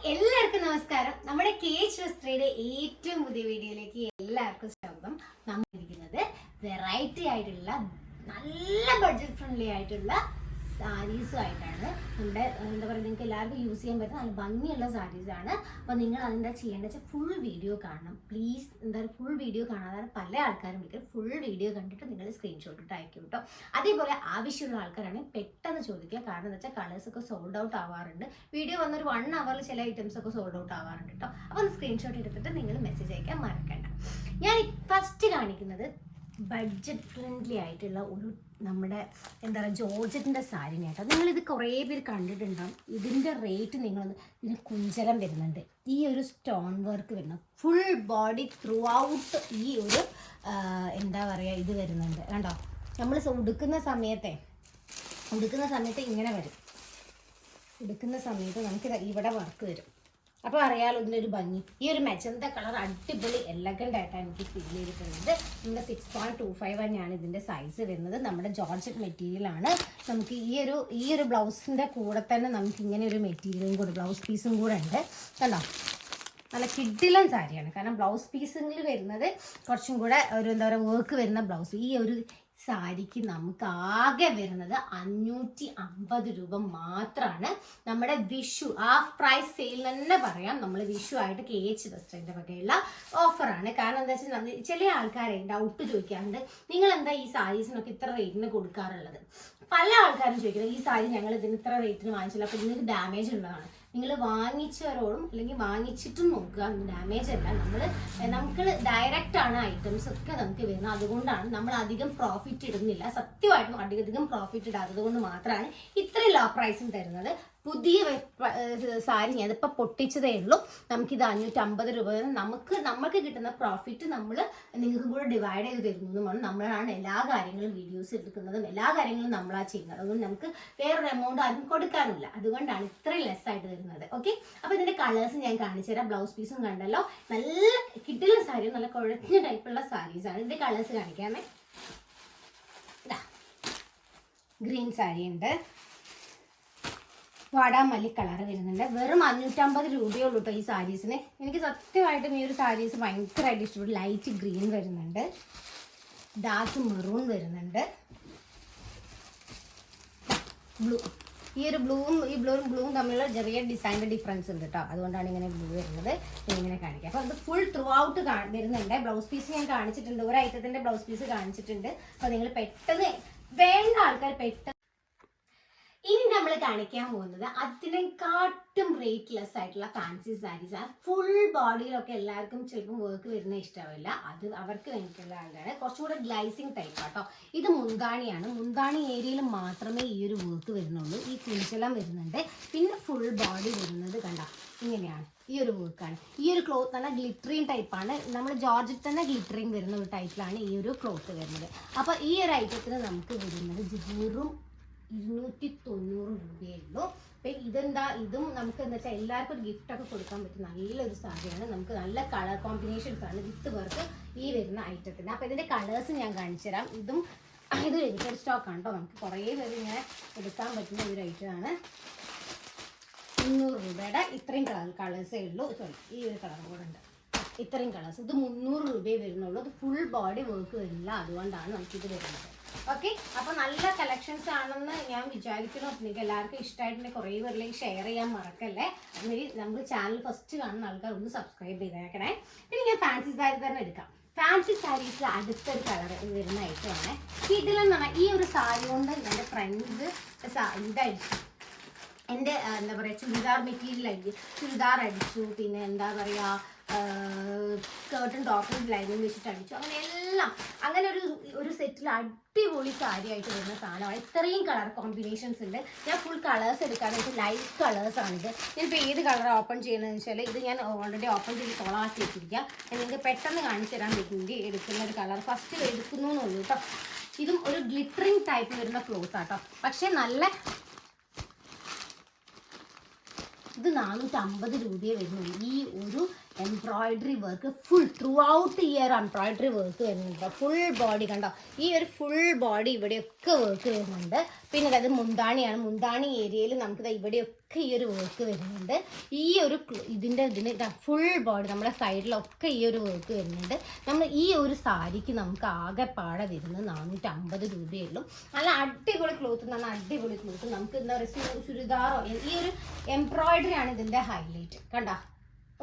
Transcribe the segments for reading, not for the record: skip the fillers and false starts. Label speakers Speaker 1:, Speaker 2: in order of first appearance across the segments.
Speaker 1: എല്ലാവർക്കും നമസ്കാരം. നമ്മുടെ കേച്ച് വസ്ത്രയുടെ ഏറ്റവും പുതിയ വീഡിയോയിലേക്ക് എല്ലാവർക്കും സ്വാഗതം. നമ്മൾ ഇരിക്കുന്നത് വെറൈറ്റി ആയിട്ടുള്ള നല്ല ബഡ്ജറ്റ് ഫ്രണ്ട്ലി ആയിട്ടുള്ള സാരീസുമായിട്ടാണ്. നമ്മുടെ എന്താ പറയുക, നിങ്ങൾക്ക് എല്ലാവർക്കും യൂസ് ചെയ്യാൻ പറ്റുന്ന നല്ല ഭംഗിയുള്ള സാരീസാണ്. അപ്പോൾ നിങ്ങൾ അതിൻ്റെ ചെയ്യേണ്ടത് വെച്ചാൽ ഫുൾ വീഡിയോ കാണണം പ്ലീസ്. എന്തായാലും ഫുൾ വീഡിയോ കാണാതെ പല ആൾക്കാരും വിളിക്കും. ഫുൾ വീഡിയോ കണ്ടിട്ട് നിങ്ങൾ സ്ക്രീൻഷോട്ട് ഇട്ട് അയക്കും കേട്ടോ. അതേപോലെ ആവശ്യമുള്ള ആൾക്കാരാണെങ്കിൽ പെട്ടെന്ന് ചോദിക്കുക. കാരണം എന്താ വെച്ചാൽ കളേഴ്സൊക്കെ സോൾഡ് ഔട്ട് ആവാറുണ്ട്. വീഡിയോ വന്നൊരു 1 hour ചില ഐറ്റംസ് ഒക്കെ സോൾഡ് ഔട്ട് ആവാറുണ്ട് കേട്ടോ. അപ്പോൾ ഒന്ന് സ്ക്രീൻഷോട്ട് എടുത്തിട്ട് നിങ്ങൾ മെസ്സേജ് അയക്കാൻ മറക്കണ്ട. ഞാൻ ഫസ്റ്റ് കാണിക്കുന്നത് ബഡ്ജറ്റ് ഫ്രണ്ട്ലി ആയിട്ടുള്ള ഒരു നമ്മുടെ എന്താ പറയുക ജോർജറ്റിൻ്റെ സാരിനെ കേട്ടോ. നിങ്ങളിത് കുറേ പേര് കണ്ടിട്ടുണ്ടാകും. ഇതിൻ്റെ റേറ്റ് നിങ്ങളൊന്ന്, ഇതിന് കുഞ്ചലം വരുന്നുണ്ട്, ഈ ഒരു സ്റ്റോൺ വർക്ക് വരുന്നത് ഫുൾ ബോഡി ത്രൂ ഔട്ട് ഈ ഒരു എന്താ പറയുക ഇത് വരുന്നുണ്ട് കണ്ടോ. നമ്മൾ ഉടുക്കുന്ന സമയത്ത് ഇങ്ങനെ വരും. ഉടുക്കുന്ന സമയത്ത് നമുക്ക് ഇവിടെ വർക്ക് വരും. അപ്പോൾ അറിയാലോ ഇതിനൊരു ഭംഗി. ഈ ഒരു മെജന്ത കളർ അടിപൊളി എലഗൻ്റ് ആയിട്ടാണ് എനിക്ക് ഫീൽ ചെയ്തിട്ടുള്ളത്. നമ്മുടെ 6.25 തന്നെയാണ് ഇതിൻ്റെ സൈസ് വരുന്നത്. നമ്മുടെ ജോർജറ്റ് മെറ്റീരിയലാണ്. നമുക്ക് ഈ ഒരു ബ്ലൗസിൻ്റെ കൂടെ തന്നെ നമുക്ക് ഇങ്ങനെ ഒരു മെറ്റീരിയലും കൂടെ ബ്ലൗസ് പീസും കൂടെ ഉണ്ട് കണ്ടോ. നല്ല കിഡിലൻ സാരിയാണ്. കാരണം ബ്ലൗസ് പീസിൽ വരുന്നത് കുറച്ചും കൂടെ ഒരു എന്താ പറയുക വർക്ക് വരുന്ന ബ്ലൗസ്. ഈ ഒരു സാരിക്ക് നമുക്ക് ആകെ വരുന്നത് 550 രൂപ മാത്രമാണ്. നമ്മുടെ വിഷു ഹാഫ് പ്രൈസ് സെയിൽ തന്നെ പറയാം. നമ്മൾ വിഷു ആയിട്ട് KH റെസ്റ്റോറൻറ്റിൻ്റെ വകയുള്ള ഓഫറാണ്. കാരണം എന്താ വെച്ചാൽ ചില ആൾക്കാരെ ഡൗട്ട് ചോദിക്കാറുണ്ട്, നിങ്ങൾ എന്താ ഈ സാരീസിനൊക്കെ ഇത്ര റേറ്റിന് കൊടുക്കാറുള്ളത്. പല ആൾക്കാരും ചോദിക്കുന്നത് ഈ സാരി ഞങ്ങൾ ഇതിന് ഇത്ര റേറ്റിന് വാങ്ങിച്ചില്ല, അപ്പോൾ ഇതിന് ഡാമേജ് ഉള്ളതാണ്. നിങ്ങൾ വാങ്ങിച്ചവരോടും അല്ലെങ്കിൽ വാങ്ങിച്ചിട്ടും നോക്കുക, ഡാമേജ് അല്ല. നമുക്ക് ഡയറക്റ്റ് ആണ് ഐറ്റംസ് ഒക്കെ നമുക്ക് വരുന്നത്. അതുകൊണ്ടാണ് നമ്മൾ അധികം പ്രോഫിറ്റ് ഇടുന്നില്ല. സത്യമായിട്ടും അധികം പ്രോഫിറ്റ് ഇടാത്തത് കൊണ്ട് മാത്രമാണ് ഇത്രയും ലോ പ്രൈസിൽ തരുന്നത്. പുതിയ സാരി ഞാനിപ്പോൾ പൊട്ടിച്ചതേ ഉള്ളൂ. നമുക്കിത് 550 രൂപ നമുക്ക് കിട്ടുന്ന പ്രോഫിറ്റ് നിങ്ങൾക്ക് കൂടെ ഡിവൈഡ് ചെയ്ത് തരുന്നതുമാണ്. നമ്മളാണ് എല്ലാ കാര്യങ്ങളും വീഡിയോസ് എടുക്കുന്നതും എല്ലാ കാര്യങ്ങളും നമ്മളാണ് ചെയ്യുന്നത്. അതുകൊണ്ട് നമുക്ക് വേറൊരു എമൗണ്ട് ആർക്കും കൊടുക്കാനില്ല. അതുകൊണ്ടാണ് ഇത്രയും ലെസ് ആയിട്ട് തരുന്നത്. ഓക്കെ, അപ്പോൾ ഇതിൻ്റെ കളേഴ്സ് ഞാൻ കാണിച്ചു തരാം. ബ്ലൗസ് പീസും കണ്ടല്ലോ, നല്ല കിട്ടുന്ന സാരി, നല്ല കുഴഞ്ഞ ടൈപ്പുള്ള സാരീസാണ്. ഇതിൻ്റെ കളേഴ്സ് കാണിക്കാമേ. ഇതാ ഗ്രീൻ സാരി ഉണ്ട്, വാടാമല്ലി കളർ വരുന്നുണ്ട്. വെറും 550 രൂപയുള്ളൂ കേട്ടോ ഈ സാരീസിന്. എനിക്ക് സത്യമായിട്ടും ഈ ഒരു സാരീസ് ഭയങ്കരമായിട്ട് ഇഷ്ടപ്പെട്ടു. ലൈറ്റ് ഗ്രീൻ വരുന്നുണ്ട്, ഡാർക്ക് മെറൂൺ വരുന്നുണ്ട്, ബ്ലൂ. ഈ ഒരു ബ്ലൂവും തമ്മിലുള്ള ചെറിയ ഡിസൈനിൻ്റെ ഡിഫറൻസ് ഉണ്ട് കേട്ടോ. അതുകൊണ്ടാണ് ഇങ്ങനെ ബ്ലൂ വരുന്നത്. ഇങ്ങനെ കാണിക്കാം. അപ്പോൾ അത് ഫുൾ ത്രൂ ഔട്ട് വരുന്നുണ്ട്. ബ്ലൗസ് പീസ് ഞാൻ കാണിച്ചിട്ടുണ്ട്, ഒരു ഐറ്റത്തിൻ്റെ ബ്ലൗസ് പീസ് കാണിച്ചിട്ടുണ്ട്. അപ്പോൾ നിങ്ങൾ പെട്ടെന്ന് വേണ്ട ആൾക്കാർ പെട്ടെന്ന്. ഇനി നമ്മൾ കാണിക്കാൻ പോകുന്നത് അതിനെക്കാട്ടും റേറ്റ് ലെസ് ആയിട്ടുള്ള ഫാൻസി സാരീസ് ആണ്. ഫുൾ ബോഡിയിലൊക്കെ എല്ലാവർക്കും ചിലപ്പം വർക്ക് വരുന്ന ഇഷ്ടമില്ല. അത് അവർക്ക് വേണ്ടിയിട്ടുള്ള ആൾക്കാണ്. കുറച്ചുകൂടെ ഗ്ലൈസിങ് ടൈപ്പ് ആട്ടോ. ഇത് മുന്താണിയാണ്. മുന്താണി ഏരിയയിൽ മാത്രമേ ഈ ഒരു വർക്ക് വരുന്നുള്ളൂ. ഈ കുഞ്ചലം വരുന്നുണ്ട്. പിന്നെ ഫുൾ ബോഡി വരുന്നത് കണ്ട ഇങ്ങനെയാണ്. ഈ ഒരു വർക്കാണ്. ഈ ഒരു ക്ലോത്ത് തന്നെ ഗ്ലിറ്ററിങ് ടൈപ്പാണ്. നമ്മൾ ജോർജറ്റ് തന്നെ ഗ്ലിറ്ററിങ് വരുന്ന ഒരു ടൈപ്പിലാണ് ഈ ഒരു ക്ലോത്ത് വരുന്നത്. അപ്പോൾ ഈ ഒരു ഐറ്റത്തിന് നമുക്ക് വരുന്നത് വെറും 290 രൂപയേ ഉള്ളൂ. അപ്പം ഇതും നമുക്ക് എന്താ വെച്ചാൽ എല്ലാവർക്കും ഒരു ഗിഫ്റ്റൊക്കെ കൊടുക്കാൻ പറ്റും നല്ലൊരു സാരിയാണ്. നമുക്ക് നല്ല കളർ കോമ്പിനേഷൻസ് ആണ് വിത്ത് വർക്ക് ഈ വരുന്ന ഐറ്റത്തിന്. അപ്പോൾ ഇതിൻ്റെ കളേഴ്സ് ഞാൻ കാണിച്ചു തരാം. ഇത് ലിമിറ്റഡ് സ്റ്റോക്ക് ആണ് കേട്ടോ. നമുക്ക് കുറേ പേര് ഇങ്ങനെ എടുക്കാൻ പറ്റുന്ന ഒരു ഐറ്റമാണ്. 300 രൂപയുടെ ഇത്രയും കളേഴ്സേ ഉള്ളൂ. സോറി, ഈ ഒരു കളർ കൂടെ ഉണ്ട്. ഇത്രയും കളേഴ്സ്. ഇത് 300 രൂപയെ വരുന്നുള്ളൂ. അത് ഫുൾ ബോഡി വർക്ക് വരില്ല. അതുകൊണ്ടാണ് നമുക്കിത് വരുന്നത്. ഓക്കെ, അപ്പോൾ നല്ല കളക്ഷൻസ് ആണെന്ന് ഞാൻ വിചാരിക്കുന്നു. നിങ്ങൾക്ക് എല്ലാവർക്കും ഇഷ്ടമായിട്ടുണ്ടെങ്കിൽ കുറേ പേരിലേക്ക് ഷെയർ ചെയ്യാൻ മറക്കല്ലേ. അതുമാതിരി നമ്മൾ ചാനൽ ഫസ്റ്റ് കാണുന്ന ആൾക്കാർ ഒന്ന് സബ്സ്ക്രൈബ് ചെയ്തേക്കണേ. പിന്നെ ഞാൻ ഫാൻസി സാരി തന്നെ എടുക്കാം. ഫാൻസി സാരീസിൽ അടുത്തൊരു കളർ വരുന്ന ഐറ്റമാണ്. ഇതിലെന്ന് പറഞ്ഞാൽ ഈ ഒരു സാരി കൊണ്ട് എൻ്റെ ഫ്രണ്ട്സ് ഇതടിച്ചു. എൻ്റെ എന്താ പറയുക ചുരിദാർ അടിച്ചു. പിന്നെ എന്താ പറയുക സ്കേർട്ടും ടോപ്പും ലൈനിങ് വെച്ചിട്ട് അടിച്ചു. അങ്ങനെ ഒരു സെറ്റിൽ അടിപൊളി സാരിയായിട്ട് വരുന്ന സാധനമാണ്. ഇത്രയും കളർ കോമ്പിനേഷൻസ് ഉണ്ട്. ഞാൻ ഫുൾ കളേഴ്സ് എടുക്കാനായിട്ട് ലൈറ്റ് കളേഴ്സാണിത്. ഞാനിപ്പോൾ ഏത് കളർ ഓപ്പൺ ചെയ്യണമെന്ന് വെച്ചാൽ ഇത് ഞാൻ ഓൾറെഡി ഓപ്പൺ ചെയ്ത് കൊളാക്കി വെച്ചിരിക്കുക. നിങ്ങൾക്ക് പെട്ടെന്ന് കാണിച്ചു തരാൻ വേണ്ടി എടുക്കുന്ന ഒരു കളർ ഫസ്റ്റ് എടുക്കുന്നു എന്നുള്ളൂ കേട്ടോ. ഇതും ഒരു ഗ്ലിറ്ററിങ് ടൈപ്പ് വരുന്ന ക്ലോത്ത് ആട്ടോ. പക്ഷേ ഇത് 450 രൂപയെ വരുന്നുള്ളൂ. ഈ ഒരു embroidery work full through out year embroidery work വരുന്നുണ്ട്. ഫുൾ ബോഡി കണ്ടോ, ഈ ഒരു ഫുൾ ബോഡി ഇവിടെയൊക്കെ വർക്ക് വരുന്നുണ്ട്. പിന്നെ അത് മുന്താണിയാണ്. മുന്താണി ഏരിയയിൽ നമുക്ക് ഇവിടെയൊക്കെ ഈ ഒരു വർക്ക് വരുന്നുണ്ട്. ഈ ഒരു ഇതിന് ഫുൾ ബോഡി നമ്മുടെ സൈഡിലൊക്കെ ഈ ഒരു വർക്ക് വരുന്നുണ്ട്. നമ്മൾ ഈ ഒരു സാരിക്ക് നമുക്ക് ആകെ പാടെ വരുന്നത് 450 രൂപയേ ഉള്ളൂ. നല്ല അടിപൊളി ക്ലോത്ത് എന്ന് പറഞ്ഞാൽ അടിപൊളി ക്ലോത്ത്. നമുക്ക് എന്താ പറയുക, ചുരിദാറോ ഈ ഒരു എംബ്രോയിഡറി ആണ് ഇതിൻ്റെ ഹൈലൈറ്റ് കണ്ടോ.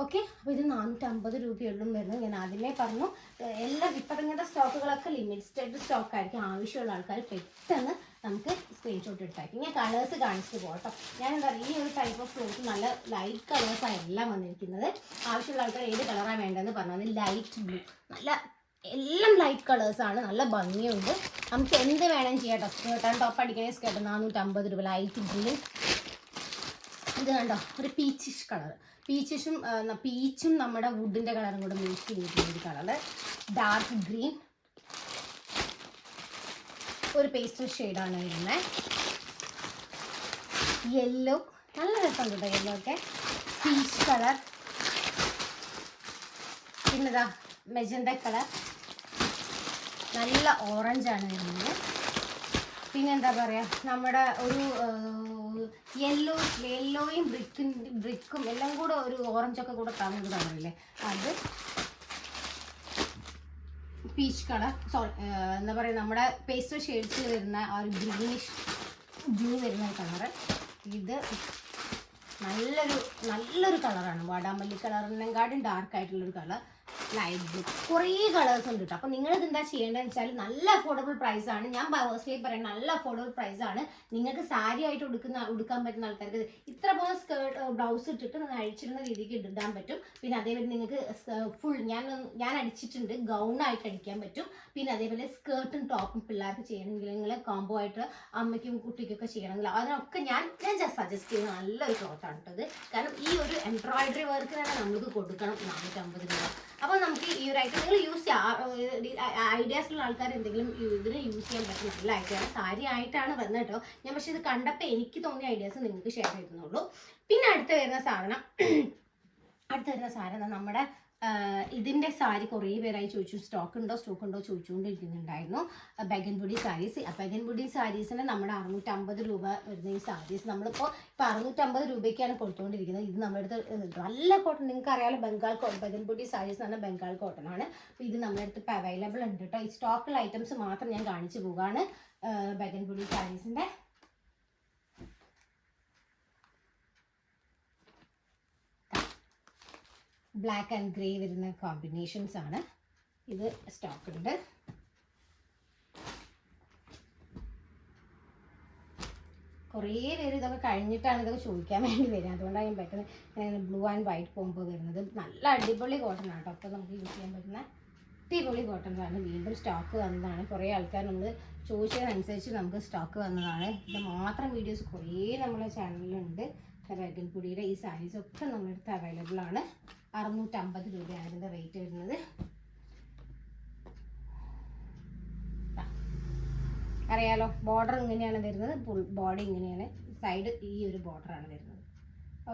Speaker 1: ഓക്കെ, അപ്പോൾ ഇത് 450 രൂപയുള്ളൂ വരുന്നത്. ഞാൻ ആദ്യമേ പറഞ്ഞു എല്ലാം ഇപ്പം ഇങ്ങനത്തെ സ്റ്റോക്കുകളൊക്കെ ലിമിറ്റഡ് സ്റ്റോക്ക് ആയിരിക്കും. ആവശ്യമുള്ള ആൾക്കാർ പെട്ടെന്ന് നമുക്ക് സ്ക്രീൻഷോട്ട് എടുത്തായിരിക്കും. ഞാൻ കളേഴ്സ് കാണിച്ചിട്ട് പോകട്ടോ. ഞാൻ എന്താ പറയുക, ഈ ഒരു ടൈപ്പ് ഓഫ് ക്ലോത്ത് നല്ല ലൈറ്റ് കളേഴ്സാണ് എല്ലാം വന്നിരിക്കുന്നത്. ആവശ്യമുള്ള ആൾക്കാർ ഏത് കളറാണ് വേണ്ടതെന്ന് പറഞ്ഞാൽ ലൈറ്റ് ബ്ലൂ, നല്ല എല്ലാം ലൈറ്റ് കളേഴ്സാണ്, നല്ല ഭംഗിയുണ്ട്. നമുക്ക് എന്ത് വേണമെങ്കിലും ചെയ്യാം കേട്ടോ. സ്കേർട്ടാണ് ടോപ്പ് അടിക്കണേ സ്കേർട്ട് 450 രൂപ. ലൈറ്റ് ഗ്രീൻ, ഇത് കണ്ടോ ഒരു പീച്ചിഷ് കളർ, പീച്ചും നമ്മുടെ വുഡിൻ്റെ കളറും കൂടെ മിക്സ് ചെയ്തിട്ടുള്ള ഒരു കളറ്. ഡാർക്ക് ഗ്രീൻ, ഒരു പേസ്റ്റൽ ഷെയ്ഡാണ് വരുന്നത്. യെല്ലോ, നല്ല രസമുണ്ട് കേട്ടോ യെല്ലോ ഒക്കെ. പീച്ച് കളർ, പിന്നെതാ മെജന്ത കളർ, നല്ല ഓറഞ്ചാണ് വരുന്നത്. പിന്നെന്താ പറയുക, നമ്മുടെ ഒരു യെല്ലോയും ബ്രിക്കും എല്ലാം കൂടെ ഒരു ഓറഞ്ചൊക്കെ കൂടെ തമ്മിൽ കളറില്ലേ, അത് പീച്ച് കളർ. സോറി, എന്താ പറയുക, നമ്മുടെ പേസ്റ്റൽ ഷെയ്ഡ്സിൽ വരുന്ന ആ ഒരു ഗ്രീനിഷ് ബ്ലൂ വരുന്ന കളറ്. ഇത് നല്ലൊരു കളറാണ്. വാടാമല്ലി കളറിനെക്കാട്ടും ഡാർക്കായിട്ടുള്ളൊരു കളർ. ലൈറ്റ് ബ്ലൂ, കുറേ കളേഴ്സ് ഉണ്ട് കേട്ടോ. അപ്പോൾ നിങ്ങളിത് എന്താ ചെയ്യേണ്ടതെന്ന് വെച്ചാൽ നല്ല അഫോർഡബിൾ പ്രൈസാണ്. ഞാൻ പേഴ്സണലി പറയാം, നല്ല അഫോർഡബിൾ പ്രൈസാണ്. നിങ്ങൾക്ക് സാരി ആയിട്ട് ഉടുക്കാൻ പറ്റുന്ന ആൾക്കാർക്ക് ഇത്ര പോലെ സ്കേർട്ട് ബ്ലൗസ് ഇട്ടിട്ട് നിങ്ങൾ അഴിച്ചിടുന്ന രീതിക്ക് ഇടാൻ പറ്റും. പിന്നെ അതേപോലെ നിങ്ങൾക്ക് ഫുൾ ഞാൻ അടിച്ചിട്ടുണ്ട്, ഗൗണായിട്ട് അടിക്കാൻ പറ്റും. പിന്നെ അതേപോലെ സ്കേർട്ടും ടോപ്പും പിള്ളേർക്ക് ചെയ്യണമെങ്കിൽ നിങ്ങൾ കോംബോ ആയിട്ട് അമ്മയ്ക്കും കുട്ടിക്കൊക്കെ ചെയ്യണമെങ്കിൽ അതിനൊക്കെ ഞാൻ സജസ്റ്റ് ചെയ്യുന്ന നല്ലൊരു ക്ലോത്താണ് കേട്ടത്. കാരണം ഈ ഒരു എംബ്രോയിഡറി വർക്ക് തന്നെ നമുക്ക് കൊടുക്കണം 450 രൂപ. അപ്പോൾ നമുക്ക് ഈ ഒരു ഐറ്റം നിങ്ങൾ യൂസ് ചെയ്യാം. ഐഡിയാസ് ഉള്ള ആൾക്കാർ എന്തെങ്കിലും ഇതിന് യൂസ് ചെയ്യാൻ പറ്റുന്ന നല്ല ഐറ്റമാണ്. സാരി ആയിട്ടാണ് വന്നത് കേട്ടോ ഞാൻ, പക്ഷേ ഇത് കണ്ടപ്പോൾ എനിക്ക് തോന്നിയ ഐഡിയാസ് നിങ്ങൾക്ക് ഷെയർ ചെയ്യുന്നുള്ളൂ. പിന്നെ അടുത്ത് വരുന്ന സാധനം നമ്മുടെ ഇതിൻ്റെ സാരി കുറേ പേരായി ചോദിച്ചു, സ്റ്റോക്ക് ഉണ്ടോ ചോദിച്ചുകൊണ്ടിരിക്കുന്നുണ്ടായിരുന്നു. ബഗൻപുടി സാരീസ്. ബഗൻപുടി സാരീസിന് നമ്മുടെ 650 രൂപ വരുന്ന ഈ സാരീസ് നമ്മളിപ്പോൾ 650 രൂപയ്ക്കാണ് കൊടുത്തുകൊണ്ടിരിക്കുന്നത്. ഇത് നമ്മുടെ അടുത്ത് നല്ല കോട്ടൺ, നിങ്ങൾക്ക് അറിയാമല്ലോ, ബഗൻപുടി സാരീസ് എന്ന് പറഞ്ഞാൽ ബംഗാൾ കോട്ടൺ ആണ്. അപ്പോൾ ഇത് നമ്മുടെ അടുത്ത് ഇപ്പോൾ അവൈലബിൾ ഉണ്ട് കേട്ടോ. ഈ സ്റ്റോക്കുള്ള ഐറ്റംസ് മാത്രം ഞാൻ കാണിച്ചു പോവുകയാണ്. ബഗൻപുടി സാരീസിൻ്റെ ബ്ലാക്ക് ആൻഡ് ഗ്രേ വരുന്ന കോമ്പിനേഷൻസ് ആണ്. ഇത് സ്റ്റോക്ക് ഉണ്ട്. കുറേ പേര് ഇതൊക്കെ കഴിഞ്ഞിട്ടാണ് ഇതൊക്കെ ചോദിക്കാൻ വേണ്ടി വരിക. അതുകൊണ്ടാണ് ഞാൻ പെട്ടെന്ന് ഇങ്ങനെ ബ്ലൂ ആൻഡ് വൈറ്റ് കോംബോ വരുന്നത്. നല്ല അടിപൊളി കോട്ടൺ ആട്ടോ. അപ്പോൾ നമുക്ക് യൂസ് ചെയ്യാൻ പറ്റുന്ന അടിപൊളി കോട്ടൺസാണ്. വീണ്ടും സ്റ്റോക്ക് വന്നതാണ്. കുറേ ആൾക്കാർ നമ്മൾ ചോദിച്ചതിനനുസരിച്ച് നമുക്ക് സ്റ്റോക്ക് വന്നതാണ്. ഇത് മാത്രം വീഡിയോസ് കുറേ നമ്മുടെ ചാനലിലുണ്ട്. ബഗൻപുടിയുടെ ഈ സാരീസൊക്കെ നമ്മുടെ അടുത്ത് അവൈലബിൾ ആണ്. 650 രൂപയാണ് ഇതിൻ്റെ റേറ്റ് വരുന്നത്. അറിയാലോ, ബോർഡർ ഇങ്ങനെയാണ് വരുന്നത്, ഫുൾ ബോഡി ഇങ്ങനെയാണ്, സൈഡ് ഈ ഒരു ബോർഡറാണ് വരുന്നത്.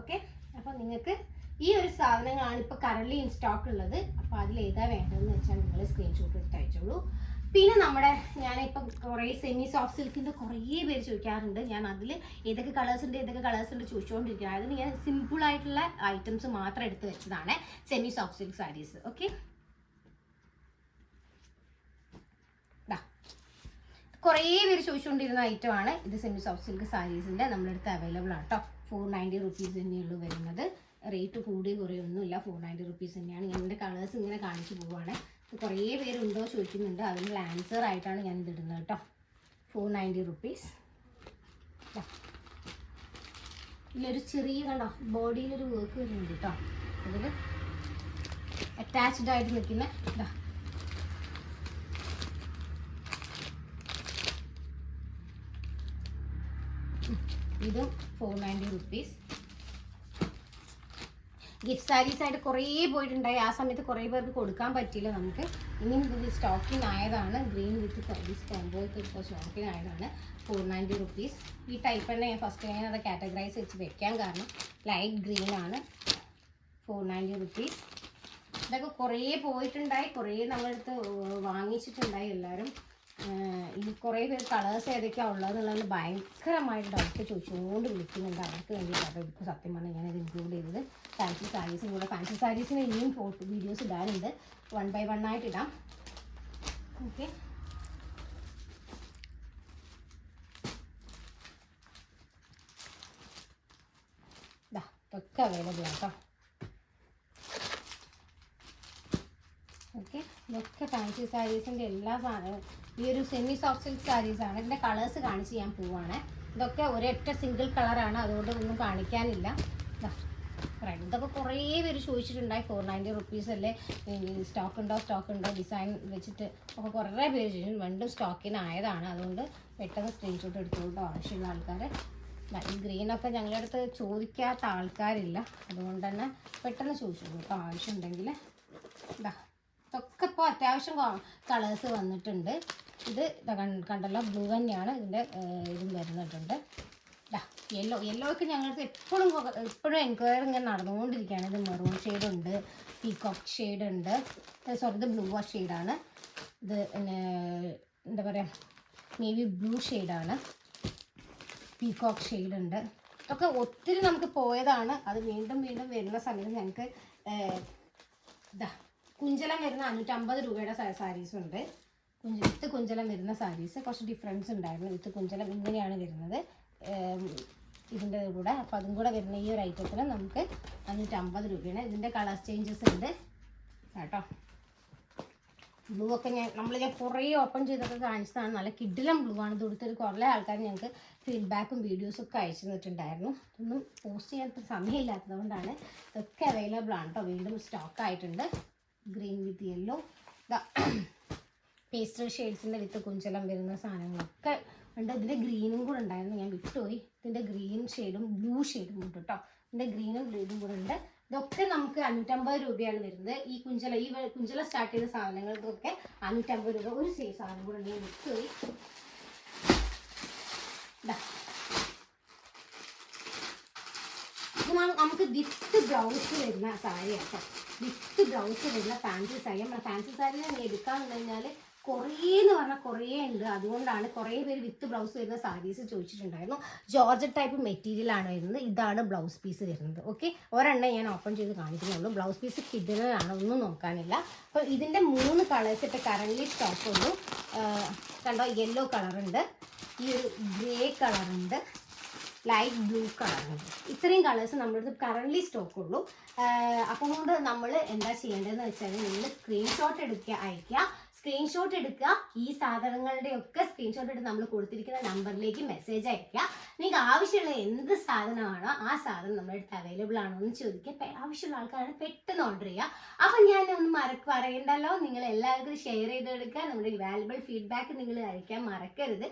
Speaker 1: ഓക്കെ, അപ്പോൾ നിങ്ങൾക്ക് ഈ ഒരു സാധനങ്ങളാണ് ഇപ്പോൾ കറൻറ്റ്ലി ഇൻ സ്റ്റോക്ക് ഉള്ളത്. അപ്പോൾ അതിൽ ഏതാ വേണ്ടതെന്ന് വെച്ചാൽ നിങ്ങൾ സ്ക്രീൻഷോട്ട് എടുത്ത് അയച്ചോളൂ. പിന്നെ ഞാനിപ്പം കുറേ സെമി സോഫ്റ്റ് സിൽക്കിൻ്റെ കുറേ പേര് ചോദിക്കാറുണ്ട്. ഞാൻ അതിൽ ഏതൊക്കെ കളേഴ്സ് ഉണ്ട് ചോദിച്ചുകൊണ്ടിരിക്കുന്നത്. അതിന് ഞാൻ സിമ്പിളായിട്ടുള്ള ഐറ്റംസ് മാത്രം എടുത്ത് വെച്ചതാണ് semi soft silk sarees. Okay, കുറേ പേര് ചോദിച്ചുകൊണ്ടിരുന്ന ഐറ്റമാണ് ഇത്. സെമി സോഫ്റ്റ് സിൽക്ക് സാരീസിൻ്റെ നമ്മുടെ അടുത്ത് അവൈലബിൾ ആണ് കേട്ടോ. 490 റുപ്പീസ് തന്നെയുള്ളൂ വരുന്നത്. റേറ്റ് കൂടി കുറയൊന്നുമില്ല, 490 റുപ്പീസ് തന്നെയാണ്. എൻ്റെ കളേഴ്സ് ഇങ്ങനെ കാണിച്ചു പോവുകയാണ്. കുറേ പേരുണ്ടോ ചോദിക്കുന്നുണ്ട്, അതിനുള്ള ആൻസർ ആയിട്ടാണ് ഞാൻ ഇതിടുന്നത് കേട്ടോ. 490 റുപ്പീസ്. ഇതിലൊരു ചെറിയ കണ്ടോ ബോഡിയിലൊരു വർക്ക് വരുന്നുണ്ട് കേട്ടോ. അതിൽ അറ്റാച്ച്ഡ് ആയിട്ട് നിൽക്കുന്ന ഇതാ, ഇതും 490 റുപ്പീസ്. ഗിഫ്റ്റ് സാരീസ് ആയിട്ട് കുറേ പോയിട്ടുണ്ടായി. ആ സമയത്ത് കുറേ പേർക്ക് കൊടുക്കാൻ പറ്റിയില്ല നമുക്ക്. ഇനിയും ഇത് സ്റ്റോക്കിംഗ് ആയതാണ്. ഗ്രീൻ വിത്ത് സർവീസ് കോംബോയ്ക്ക് ഇപ്പോൾ സ്റ്റോക്കിംഗ് ആയതാണ്. 490 റുപ്പീസ്. ഈ ടൈപ്പ് തന്നെ ഞാൻ ഫസ്റ്റ് ഞാൻ അത് കാറ്റഗറൈസ് വെച്ച് വെക്കാൻ കാരണം ലൈറ്റ് ഗ്രീൻ ആണ്. 490 റുപ്പീസ്. ഇതൊക്കെ കുറേ പോയിട്ടുണ്ടായി, കുറേ നമ്മളടുത്ത് വാങ്ങിച്ചിട്ടുണ്ടായി എല്ലാവരും. ഇനി കുറേ പേര് കളേഴ്സ് ഏതൊക്കെയാണ് ഉള്ളതെന്നുള്ളത് ഭയങ്കരമായിട്ട് ഡൗട്ട് ചോദിച്ചുകൊണ്ട് വിളിക്കുന്നുണ്ട്. അവർക്ക് വേണ്ടിയിട്ടാണ് ഇപ്പോൾ സത്യം പറഞ്ഞാൽ ഞാനത് ഇൻക്ലൂഡ് ചെയ്തത്. ഫാൻസി സാരീസും കൂടെ, ഫാൻസി സാരീസിന് ഇനിയും വീഡിയോസ് ഇടാനുണ്ട്, 1 by 1 ആയിട്ട് ഇടാം. ഓക്കെ, ഇതൊക്കെ അവൈലബിൾ ആട്ടോ. ഓക്കെ, ഇതൊക്കെ ഫാൻസി സാരീസിൻ്റെ എല്ലാ സാധനവും ഈ ഒരു സെമി സോഫ്റ്റ് സിൽക്ക് സാരീസാണ്. ഇതിൻ്റെ കളേഴ്സ് കാണിച്ച് ഞാൻ പോവാണ്. ഇതൊക്കെ ഒരൊറ്റ സിംഗിൾ കളറാണ്, അതുകൊണ്ട് ഒന്നും കാണിക്കാനില്ല. ഇതൊക്കെ കുറേ പേര് ചോദിച്ചിട്ടുണ്ടായി, 490 റുപ്പീസ് അല്ലേ, സ്റ്റോക്ക് ഉണ്ടോ ഡിസൈൻ വെച്ചിട്ട് ഒക്കെ കുറേ പേര് ചോദിച്ചു. വീണ്ടും സ്റ്റോക്കിനായതാണ്, അതുകൊണ്ട് പെട്ടെന്ന് സ്ക്രീൻഷോട്ട് എടുത്തോട്ടോ ആവശ്യമുള്ള ആൾക്കാർ. ഈ ഗ്രീനൊക്കെ ഞങ്ങളുടെ അടുത്ത് ചോദിക്കാത്ത ആൾക്കാരില്ല, അതുകൊണ്ട് തന്നെ പെട്ടെന്ന് ചോദിച്ചു കേട്ടോ ആവശ്യമുണ്ടെങ്കിൽ. ഇതൊക്കെ ഇപ്പോൾ അത്യാവശ്യം കളേഴ്സ് വന്നിട്ടുണ്ട്. ഇത് കണ്ടല്ലോ, ബ്ലൂ തന്നെയാണ് ഇതിൻ്റെ ഇതും വരുന്നിട്ടുണ്ട്. യെല്ലോയ്ക്ക് ഞങ്ങൾക്ക് എപ്പോഴും എൻക്വയറി ഇങ്ങനെ നടന്നുകൊണ്ടിരിക്കുകയാണ്. ഇത് മെറൂൺ ഷെയ്ഡുണ്ട്, പീകോക്ക് ഷെയ്ഡുണ്ട്, സോറി ഇത് ബ്ലൂ ഷെയ്ഡാണ്. ഇത് പിന്നെ എന്താ പറയുക, നേവി ബ്ലൂ ഷെയ്ഡാണ്, പീകോക്ക് ഷെയ്ഡുണ്ട്. ഒക്കെ ഒത്തിരി നമുക്ക് പോയതാണ്. അത് വീണ്ടും വരുന്ന സമയത്ത് ഞങ്ങൾക്ക് കുഞ്ചലം വരുന്ന 550 രൂപയുടെ സാരീസുണ്ട്. വിത്ത് കുഞ്ചലം വരുന്ന സാരീസ് കുറച്ച് ഡിഫറൻസ് ഉണ്ടായിരുന്നു. വിത്ത് കുഞ്ചലം ഇങ്ങനെയാണ് വരുന്നത് ഇതിൻ്റെ കൂടെ. അപ്പോൾ അതും കൂടെ വരുന്ന ഈ ഒരു ഐറ്റത്തിന് നമുക്ക് 550 രൂപയാണ്. ഇതിൻ്റെ കളർ ചേഞ്ചസ് ഉണ്ട് കേട്ടോ. ബ്ലൂ ഒക്കെ ഞാൻ കുറേ ഓപ്പൺ ചെയ്തൊക്കെ കാണിച്ചതാണ്. നല്ല കിഡിലം ബ്ലൂ ആണ്. ഇത് കൊടുത്തൊരു കുറേ ആൾക്കാർ ഞങ്ങൾക്ക് ഫീഡ്ബാക്കും വീഡിയോസും ഒക്കെ അയച്ചു തന്നിട്ടുണ്ടായിരുന്നു. ഇതൊന്നും പോസ്റ്റ് ചെയ്യാൻ സമയമില്ലാത്തത് കൊണ്ടാണ്. ഇതൊക്കെ അവൈലബിൾ ആണ് കേട്ടോ, വീണ്ടും സ്റ്റോക്ക് ആയിട്ടുണ്ട്. ഗ്രീൻ വിത്ത് യെല്ലോ, പേസ്റ്റൽ ഷെയ്ഡ്സിൻ്റെ വിത്ത് കുഞ്ചലം വരുന്ന സാധനങ്ങളൊക്കെ ഉണ്ട്. ഇതിൻ്റെ ഗ്രീനും കൂടെ ഉണ്ടായിരുന്നു, ഞാൻ വിട്ടുപോയി. ഇതിൻ്റെ ഗ്രീൻ ഷെയ്ഡും ബ്ലൂ ഷെയ്ഡും ഉണ്ട് കേട്ടോ. ഇതിൻ്റെ ഗ്രീനും ബ്ലൂവും കൂടെ ഉണ്ട്. ഇതൊക്കെ നമുക്ക് 550 രൂപയാണ് വരുന്നത്. ഈ കുഞ്ചല സ്റ്റാർട്ട് ചെയ്ത സാധനങ്ങൾക്കൊക്കെ 550 രൂപ. ഒരു സാധനം കൂടെ ഞാൻ വിട്ടുപോയി. ഇത് നമുക്ക് വിത്ത് ബ്ലൗസ് വരുന്ന സാരി കേട്ടോ. വിത്ത് ബ്ലൗസ് വരുന്ന ഫാൻസി സാരി. ഫാൻസി സാരി എടുക്കാന്ന് കഴിഞ്ഞാൽ കുറേന്ന് പറഞ്ഞാൽ കുറേ ഉണ്ട്. അതുകൊണ്ടാണ് കുറേ പേര് വിത്ത് ബ്ലൗസ് വരുന്ന സാരീസ് ചോദിച്ചിട്ടുണ്ടായിരുന്നു. ജോർജറ്റ് ടൈപ്പ് മെറ്റീരിയലാണ് വരുന്നത്. ഇതാണ് ബ്ലൗസ് പീസ് വരുന്നത്. ഓക്കെ, ഒരെണ്ണം ഞാൻ ഓപ്പൺ ചെയ്ത് കാണിക്കുന്നുള്ളൂ. ബ്ലൗസ് പീസ് കിഡിലാണ്, ഒന്നും നോക്കാനില്ല. അപ്പോൾ ഇതിൻ്റെ 3 കളേഴ്സ് ഇപ്പോൾ കറൻ്റ് സ്റ്റോക്ക് ഉള്ളൂ. കണ്ടോ, യെല്ലോ കളറുണ്ട്, ഈ ഒരു ഗ്രേ കളറുണ്ട്, ലൈറ്റ് ബ്ലൂ കളറുണ്ട്. ഇത്രയും കളേഴ്സ് നമ്മുടെ കറൻ്റ് സ്റ്റോക്ക് ഉള്ളൂ. അപ്പം കൊണ്ട് നമ്മൾ എന്താ ചെയ്യേണ്ടതെന്ന് വെച്ചാൽ നിങ്ങൾ സ്ക്രീൻഷോട്ട് അയക്കുക. സ്ക്രീൻഷോട്ട് എടുക്കുക. ഈ സാധനങ്ങളുടെയൊക്കെ സ്ക്രീൻഷോട്ട് എടുത്ത് നമ്മൾ കൊടുത്തിരിക്കുന്ന നമ്പറിലേക്ക് മെസ്സേജ് അയക്കുക. നിങ്ങൾക്ക് ആവശ്യമുള്ള എന്ത് സാധനമാണോ ആ സാധനം നമ്മുടെ അടുത്ത് അവൈലബിൾ ആണോ എന്ന് ചോദിക്കുക. ആവശ്യമുള്ള ആൾക്കാരാണ് പെട്ടെന്ന് ഓർഡർ ചെയ്യുക. അപ്പം ഞാനൊന്നും പറയണ്ടല്ലോ, നിങ്ങൾ എല്ലാവർക്കും ഷെയർ ചെയ്ത് കൊടുക്കുക. നമ്മുടെ വാല്യുബിൾ ഫീഡ്ബാക്ക് നിങ്ങൾ അയക്കാൻ മറക്കരുത്.